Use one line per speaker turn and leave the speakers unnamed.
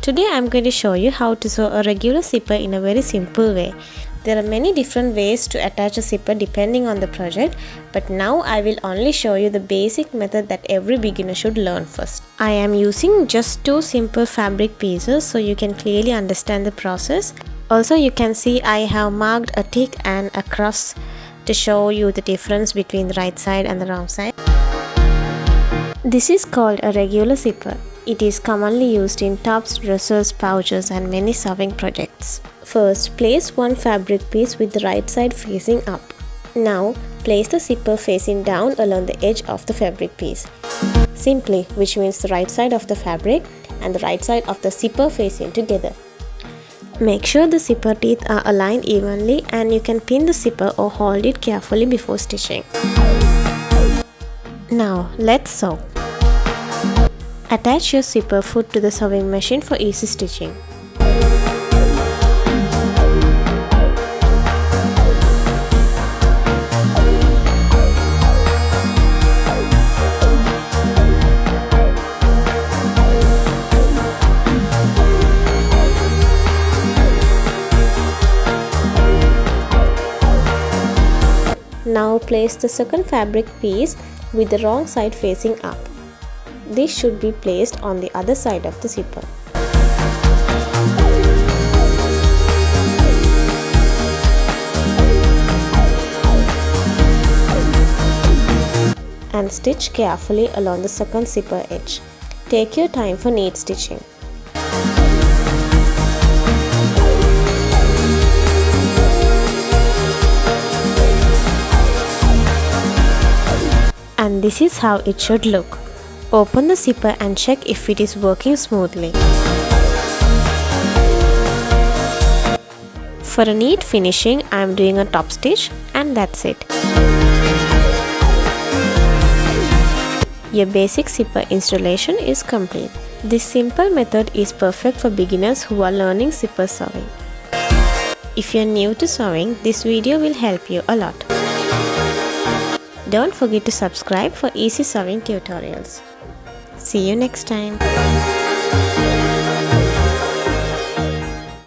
Today I am going to show you how to sew a regular zipper in a very simple way. There are many different ways to attach a zipper depending on the project, but now I will only show you the basic method that every beginner should learn first. I am using just two simple fabric pieces so you can clearly understand the process. Also, you can see I have marked a tick and a cross to show you the difference between the right side and the wrong side. This is called a regular zipper. It is commonly used in tops, dresses, pouches and many sewing projects. First, place one fabric piece with the right side facing up. Now, place the zipper facing down along the edge of the fabric piece. Simply, which means the right side of the fabric and the right side of the zipper facing together. Make sure the zipper teeth are aligned evenly and you can pin the zipper or hold it carefully before stitching. Now, let's sew. Attach your zipper foot to the sewing machine for easy stitching. Now place the second fabric piece with the wrong side facing up. This should be placed on the other side of the zipper. And stitch carefully along the second zipper edge. Take your time for neat stitching. And this is how it should look. Open the zipper and check if it is working smoothly. For a neat finishing, I am doing a top stitch and that's it. Your basic zipper installation is complete. This simple method is perfect for beginners who are learning zipper sewing. If you are new to sewing, this video will help you a lot. Don't forget to subscribe for easy sewing tutorials. See you next time.